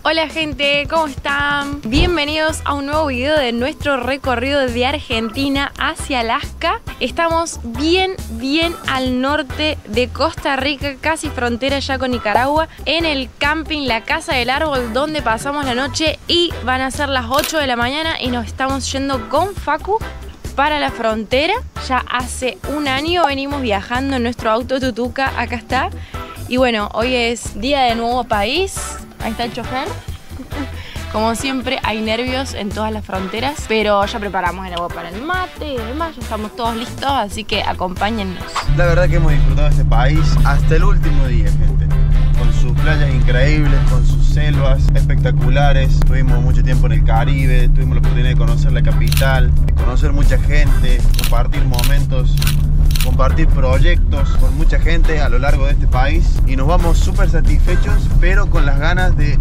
Hola gente, ¿cómo están? Bienvenidos a un nuevo video de nuestro recorrido de Argentina hacia Alaska. Estamos bien al norte de Costa Rica, casi frontera ya con Nicaragua, en el camping La Casa del Árbol, donde pasamos la noche y van a ser las 8 de la mañana y nos estamos yendo con Facu para la frontera. Ya hace un año venimos viajando en nuestro auto Tutuca, acá está. Y bueno, hoy es día de nuevo país. Ahí está el chofer. Como siempre hay nervios en todas las fronteras, pero ya preparamos el agua para el mate y demás, ya estamos todos listos, así que acompáñennos. La verdad que hemos disfrutado de este país hasta el último día, gente. Con sus playas increíbles, con sus selvas espectaculares. Tuvimos mucho tiempo en el Caribe, tuvimos la oportunidad de conocer la capital, de conocer mucha gente, compartir momentos, compartir proyectos con mucha gente a lo largo de este país. Y nos vamos súper satisfechos, pero con las ganas de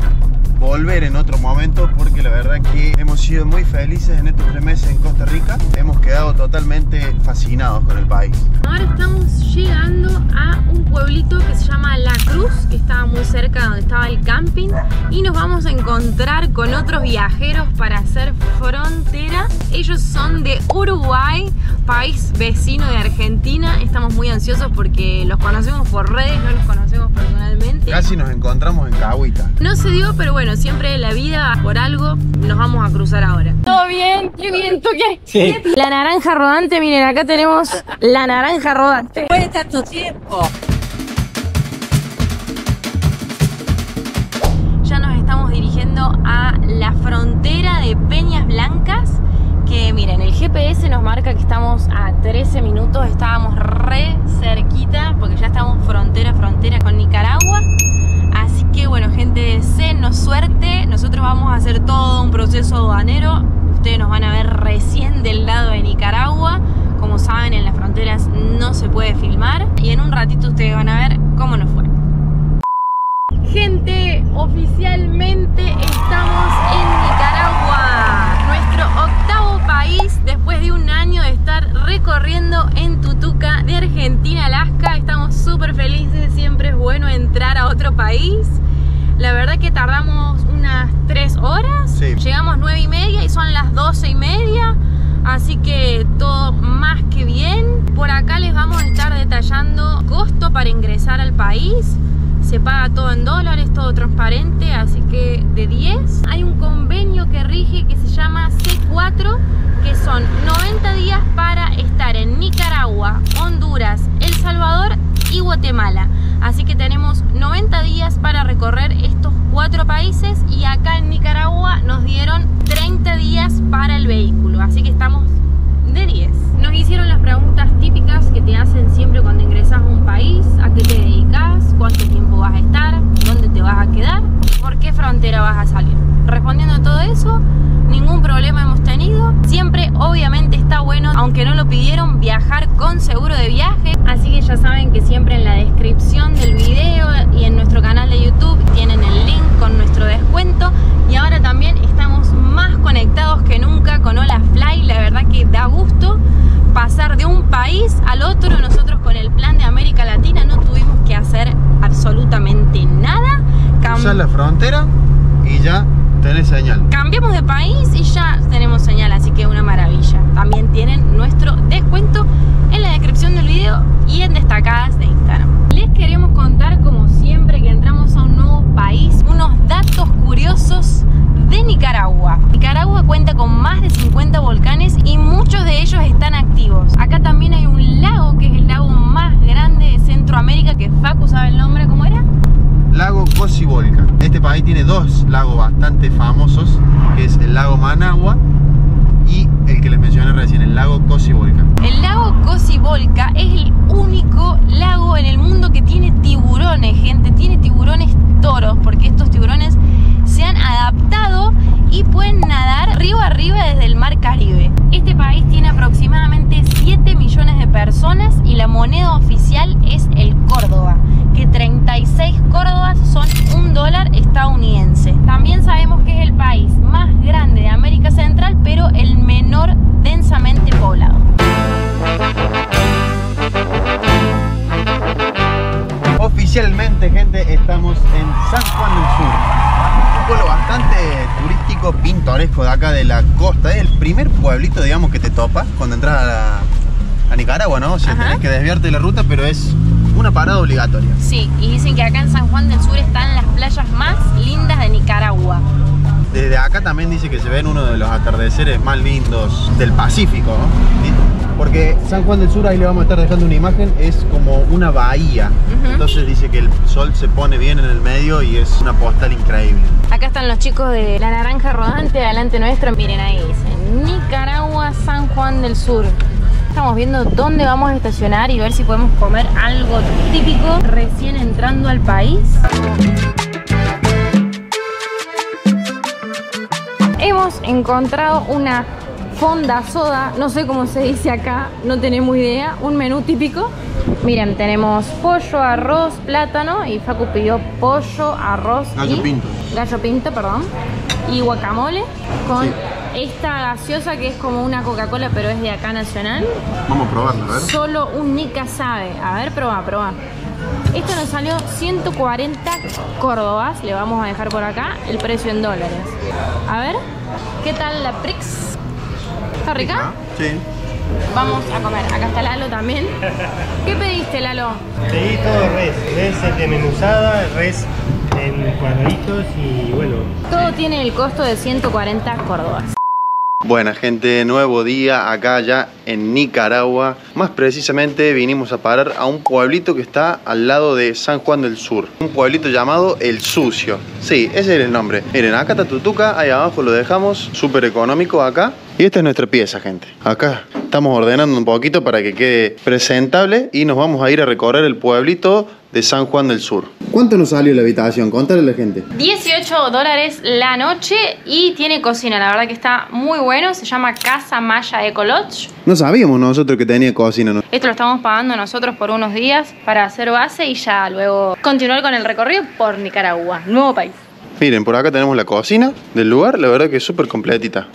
volver en otro momento, porque la verdad que hemos sido muy felices en estos 3 meses en Costa Rica. Hemos quedado totalmente fascinados con el país. Ahora estamos llegando a un pueblito que se llama La Cruz, que estaba muy cerca de donde estaba el camping, y nos vamos a encontrar con otros viajeros para hacer frontera. Ellos son de Uruguay, país vecino de Argentina. Estamos muy ansiosos porque los conocemos por redes, no los conocemos personalmente. Casi nos encontramos en Cahuita. No se dio, pero bueno, siempre la vida, por algo, nos vamos a cruzar ahora. ¿Todo bien? ¿Qué viento que hay? Sí. La naranja rodante, miren, acá tenemos la naranja rodante. Puede tanto tiempo. Ya nos estamos dirigiendo a la frontera de Peñas Blancas, que miren, el GPS nos marca que estamos a 13 minutos, estábamos re cerquita, porque ya estamos frontera con Nicaragua. Así que bueno, gente, deseennos suerte. Nosotros vamos a hacer todo un proceso aduanero. Ustedes nos van a ver recién del lado de Nicaragua. Como saben, en las fronteras no se puede filmar. Y en un ratito ustedes van a ver cómo nos fue. Gente, oficialmente estamos en Nicaragua. Nuestro 8º país después de un año de estar recorriendo en Tutuca de Argentina a Alaska. Estamos súper felices, siempre es bueno entrar a otro país. La verdad que tardamos unas 3 horas, sí. Llegamos 9:30 y son las 12:30, así que todo más que bien. Por acá les vamos a estar detallando costo para ingresar al país. Se paga todo en dólares, todo transparente, así que de 10. Hay un convenio que rige que se llama C4, que son 90 días para estar en Nicaragua, Honduras, El Salvador y Guatemala. Así que tenemos 90 días para recorrer estos 4 países, y acá en Nicaragua nos dieron 30 días para el vehículo, así que estamos de 10. Nos hicieron las preguntas típicas que te hacen siempre cuando ingresas a un país: ¿a qué te dedicas? ¿Cuánto tiempo vas a estar? ¿Dónde te vas a quedar? ¿Por qué frontera vas a salir? Respondiendo a todo eso, ningún problema hemos tenido. Siempre, obviamente, está bueno, aunque no lo pidieron, viajar con seguro de viaje. Así que ya saben que siempre en la descripción del video y en nuestro canal de YouTube tienen el link con nuestro descuento. Y ahora también estamos más conectados que nunca con Hola Fly. La verdad que da gusto pasar de un país al otro. Nosotros con el plan de América Latina no tuvimos que hacer absolutamente nada. Cruzar la frontera y ya tenés señal. Cambiamos de país y ya tenemos señal, así que una maravilla. También tienen nuestro descuento en la descripción del video y en destacadas de Instagram. Les queremos contar, como siempre que entramos a un nuevo país, unos datos curiosos de Nicaragua. Nicaragua cuenta con más de 50 volcanes y muchos de ellos están activos. Acá también hay un lago que es el lago más grande de Centroamérica, que Facu sabe el nombre, ¿cómo era? Lago Cocibolca. Este país tiene 2 lagos bastante famosos, que es el lago Managua y el que les mencioné recién, el lago Cocibolca. El lago Cocibolca es el único lago en el mundo que tiene tiburones, gente. Tiene tiburones toros, porque estos tiburones se han adaptado y pueden nadar río arriba desde el mar Caribe. Este país tiene aproximadamente 7 millones de personas y la moneda oficial es el Córdoba, que 36 córdobas son $1 estadounidense. También sabemos que es el país más grande de América Central, pero el menor densamente poblado. Oficialmente, gente, estamos en San Juan del Sur, un pueblo bastante bastante turístico, pintoresco de acá de la costa. Es el primer pueblito, digamos, que te topas cuando entras a Nicaragua, ¿no? O sea, tenés que desviarte de la ruta, pero es una parada obligatoria. Sí, y dicen que acá en San Juan del Sur están las playas más lindas de Nicaragua. Desde acá también dice que se ven uno de los atardeceres más lindos del Pacífico, ¿no? Porque San Juan del Sur, ahí le vamos a estar dejando una imagen, es como una bahía. Entonces dice que el sol se pone bien en el medio y es una postal increíble. Acá están los chicos de La Naranja Rodante, adelante nuestro. Miren, ahí dice Nicaragua, San Juan del Sur. Estamos viendo dónde vamos a estacionar y ver si podemos comer algo típico recién entrando al país. Hemos encontrado una fonda soda, no sé cómo se dice acá, no tenemos idea, un menú típico. Miren, tenemos pollo, arroz, plátano y Facu pidió pollo, arroz gallo pinto, perdón, y guacamole con esta gaseosa que es como una Coca-Cola pero es de acá nacional. Vamos a probarla, a ver. Solo un Nica sabe. A ver, probá. Esto nos salió 140 córdobas, le vamos a dejar por acá el precio en dólares. A ver, ¿qué tal la Prix? ¿Está rica? Sí. Vamos a comer. Acá está Lalo también. ¿Qué pediste, Lalo? Pedí todo res desmenuzada, res en cuadraditos y bueno. Todo tiene el costo de 140 córdobas. Buena gente, nuevo día acá ya en Nicaragua. Más precisamente vinimos a parar a un pueblito que está al lado de San Juan del Sur. Un pueblito llamado El Sucio. Sí, ese es el nombre. Miren, acá está Tutuca, ahí abajo lo dejamos. Súper económico acá. Y esta es nuestra pieza, gente. Acá estamos ordenando un poquito para que quede presentable y nos vamos a ir a recorrer el pueblito de San Juan del Sur. ¿Cuánto nos salió la habitación? Contale a la gente. $18 la noche y tiene cocina, la verdad que está muy bueno. Se llama Casa Maya Eco Lodge. No sabíamos nosotros que tenía cocina, ¿no? Esto lo estamos pagando nosotros por unos días para hacer base y ya luego continuar con el recorrido por Nicaragua, nuevo país. Miren, por acá tenemos la cocina del lugar, la verdad que es súper completita.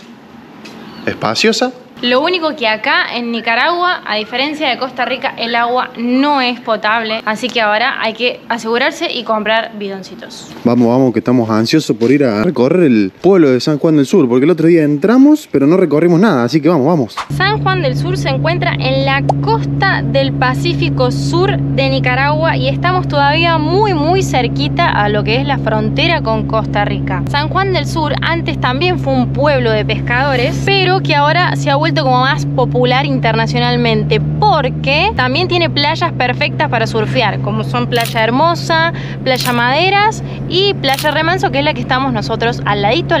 Espaciosa. Lo único que acá en Nicaragua, a diferencia de Costa Rica, el agua no es potable. Así que ahora hay que asegurarse y comprar bidoncitos. Vamos, que estamos ansiosos por ir a recorrer el pueblo de San Juan del Sur. Porque el otro día entramos, pero no recorrimos nada. Así que vamos. San Juan del Sur se encuentra en la costa del Pacífico Sur de Nicaragua y estamos todavía muy cerquita a lo que es la frontera con Costa Rica. San Juan del Sur antes también fue un pueblo de pescadores, pero que ahora se ha vuelto como más popular internacionalmente porque también tiene playas perfectas para surfear, como son Playa Hermosa, Playa Maderas y Playa Remanso, que es la que estamos nosotros al ladito.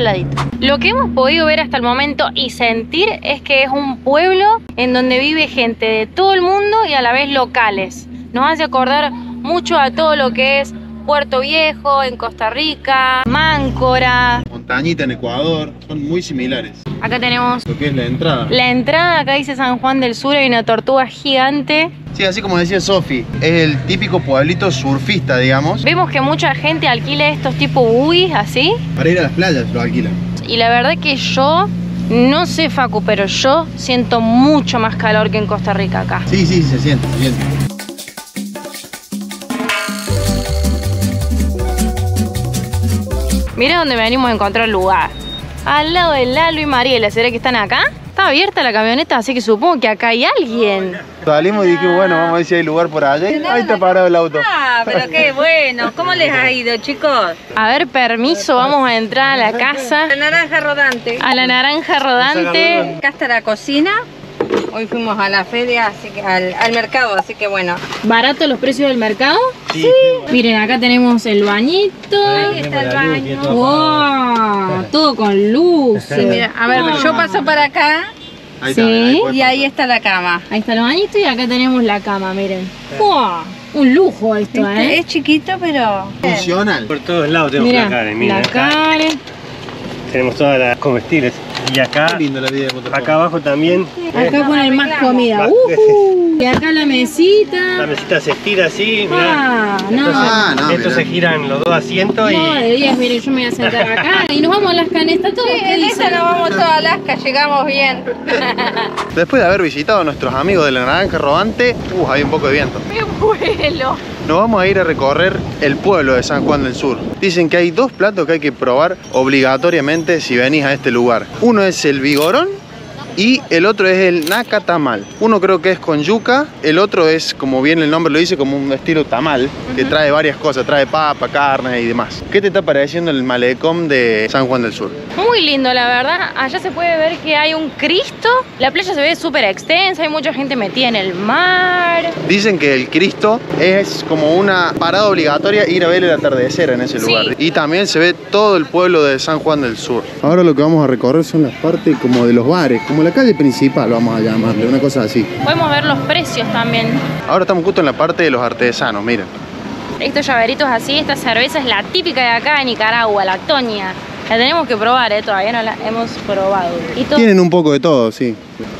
Lo que hemos podido ver hasta el momento y sentir es que es un pueblo en donde vive gente de todo el mundo y a la vez locales. Nos hace acordar mucho a todo lo que es Puerto Viejo en Costa Rica, Máncora, Montañita en Ecuador, son muy similares. Acá tenemos lo que es la entrada. La entrada, acá dice San Juan del Sur, hay una tortuga gigante. Sí, así como decía Sofi, es el típico pueblito surfista, digamos. Vemos que mucha gente alquila estos tipo buis, así. Para ir a las playas lo alquilan. Y la verdad que yo, no sé Facu, pero yo siento mucho más calor que en Costa Rica acá. Sí, se siente. Mira dónde venimos a encontrar el lugar. Al lado de Lalo y Mariela. ¿Será que están acá? Está abierta la camioneta, así que supongo que acá hay alguien. Salimos y dije, bueno, vamos a ver si hay lugar por allá. Ahí está parado el auto. Ah, pero qué bueno. ¿Cómo les ha ido, chicos? A ver, permiso, vamos a entrar a la casa. La Naranja Rodante. A La Naranja Rodante. Acá está la cocina. Hoy fuimos a la feria, así que al mercado, así que bueno. ¿Barato los precios del mercado? Sí. Miren, acá tenemos el bañito. Ahí está el baño. ¡Wow! Todo con luz. Sí, mira, a ver, yo paso para acá. Ahí Sí. Y ahí está la cama. Ahí está el bañito y acá tenemos la cama, miren. ¡Wow! Un lujo esto, ¿eh? Es chiquito, pero... Funcional. Por todos lados tenemos Mira, la Karen, mira. la Karen. Tenemos todas las comestibles. Y acá, Qué lindo la vida de Motorhome. acá abajo también. Acá ponen más comida. Más- Y acá la mesita. La mesita se estira así, mirá. Ah, no. no, Estos mirá. se giran los dos asientos No, y... de días, miren, yo me voy a sentar acá y nos vamos a las canestas todos. ¿Qué En esta dicen? nos vamos toda Alaska, llegamos bien. Después de haber visitado a nuestros amigos de La Naranja Rodante, hay un poco de viento. Me vuelo. nos vamos a ir a recorrer el pueblo de San Juan del Sur. Dicen que hay dos platos que hay que probar obligatoriamente si venís a este lugar. Uno es el vigorón y el otro es el nacatamal. Uno creo que es con yuca, el otro es, como bien el nombre lo dice, como un estilo tamal, que trae varias cosas, trae papa, carne y demás. ¿Qué te está pareciendo el malecón de San Juan del Sur? Muy lindo, la verdad. Allá se puede ver que hay un Cristo. La playa se ve súper extensa, hay mucha gente metida en el mar. Dicen que el Cristo es como una parada obligatoria ir a ver el atardecer en ese lugar. Y también se ve todo el pueblo de San Juan del Sur. Ahora lo que vamos a recorrer son las partes como de los bares, como la calle principal, vamos a llamarle, una cosa así. Podemos ver los precios también. Ahora estamos justo en la parte de los artesanos, miren. Estos llaveritos así, esta cerveza es la típica de acá de Nicaragua, la Toña. La tenemos que probar, todavía no la hemos probado. Y tienen un poco de todo, sí.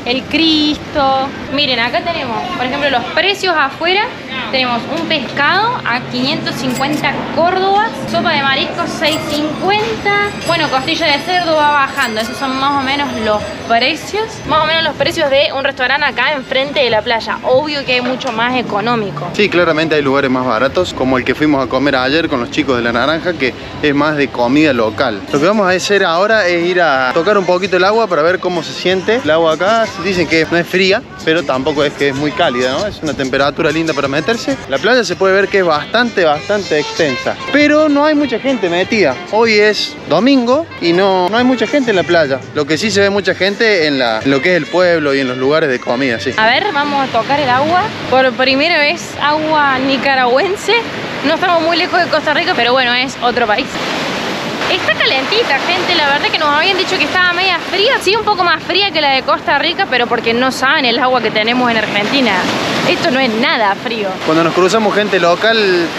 El Cristo. Miren, acá tenemos, por ejemplo, los precios afuera. Tenemos un pescado a 550 córdobas, sopa de mariscos 650. Bueno, costilla de cerdo va bajando. Esos son más o menos los precios. Más o menos los precios de un restaurante acá enfrente de la playa. Obvio que es mucho más económico. Sí, claramente hay lugares más baratos, como el que fuimos a comer ayer con los chicos de La Naranja, que es más de comida local. Lo que vamos a hacer ahora es ir a tocar un poquito el agua para ver cómo se siente el agua acá. Dicen que no es fría, pero tampoco es que es muy cálida, ¿no? Es una temperatura linda para meterse. La playa se puede ver que es bastante extensa, pero no hay mucha gente metida. Hoy es domingo y no hay mucha gente en la playa. Lo que sí se ve mucha gente en lo que es el pueblo y en los lugares de comida, sí. A ver, vamos a tocar el agua. Por primera vez agua nicaragüense. No estamos muy lejos de Costa Rica, pero bueno, es otro país. Está calentita, gente, la verdad que nos habían dicho que estaba media fría. Sí, un poco más fría que la de Costa Rica, pero porque no saben el agua que tenemos en Argentina. Esto no es nada frío. Cuando nos cruzamos gente local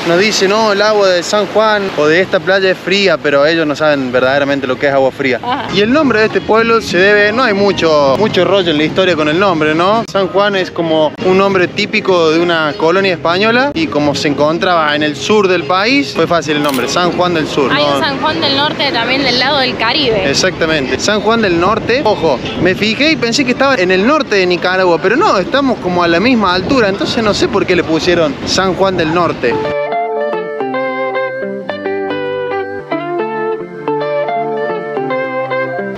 nos dice, no, el agua de San Juan o de esta playa es fría, pero ellos no saben verdaderamente lo que es agua fría. Ajá. Y el nombre de este pueblo se debe, no hay mucho rollo en la historia con el nombre, ¿no? San Juan es como un nombre típico de una colonia española y como se encontraba en el sur del país, fue fácil el nombre, San Juan del Sur. Hay ¿no? un San Juan del Norte también del lado del Caribe. Exactamente. San Juan del Norte, ojo, me fijé y pensé que estaba en el norte de Nicaragua, pero no, estamos como a la misma altura, entonces no sé por qué le pusieron San Juan del Norte.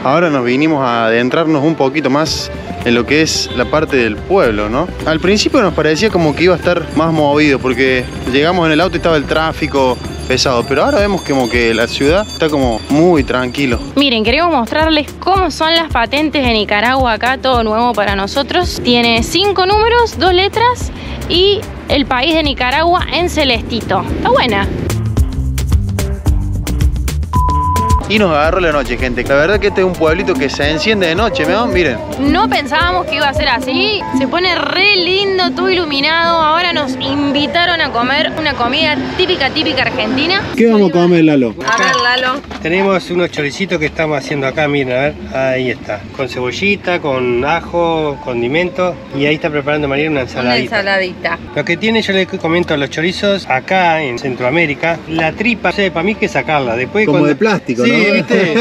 Ahora nos vinimos a adentrarnos un poquito más en lo que es la parte del pueblo, ¿no? Al principio nos parecía como que iba a estar más movido porque llegamos en el auto y estaba el tráfico pesado, pero ahora vemos como que la ciudad está como muy tranquilo. Miren, queremos mostrarles cómo son las patentes de Nicaragua acá, todo nuevo para nosotros. Tiene 5 números, 2 letras y el país de Nicaragua en celestito. Está buena. Y nos agarró la noche, gente. La verdad que este es un pueblito que se enciende de noche, ¿no? Miren. No pensábamos que iba a ser así. Se pone re lindo, todo iluminado. Ahora nos invitaron a comer una comida típica argentina. ¿Qué vamos a comer, Lalo? A ver, Lalo. Tenemos unos choricitos que estamos haciendo acá, miren, a ver, ahí está. Con cebollita, con ajo, condimento. Y ahí está preparando María una ensaladita. Una ensaladita. Lo que tiene, yo les comento a los chorizos, acá en Centroamérica, la tripa, para mí hay que sacarla. Después como cuando... de plástico, sí, ¿no? ¿viste?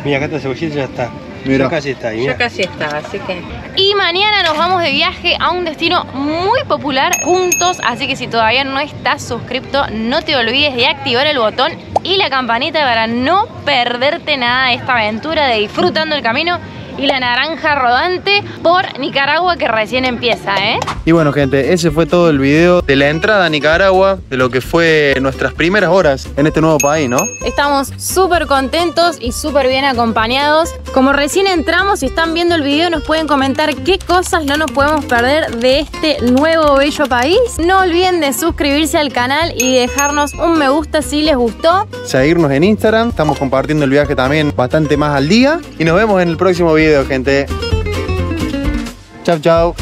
Mira, acá está la cebollita, ya está. Mira. Ya casi está ahí, Ya casi está, así que... Y mañana nos vamos de viaje a un destino muy popular juntos, así que si todavía no estás suscrito, no te olvides de activar el botón y la campanita para no perderte nada de esta aventura de disfrutando el camino y la naranja rodante por Nicaragua que recién empieza, ¿eh? Y bueno, gente, ese fue todo el video de la entrada a Nicaragua, de lo que fue nuestras primeras horas en este nuevo país, ¿no? Estamos súper contentos y súper bien acompañados. Como recién entramos y están viendo el video, nos pueden comentar qué cosas no nos podemos perder de este nuevo bello país. No olviden de suscribirse al canal y dejarnos un me gusta si les gustó. Seguirnos en Instagram, estamos compartiendo el viaje también bastante más al día. Y nos vemos en el próximo video, gente. Chau, chau.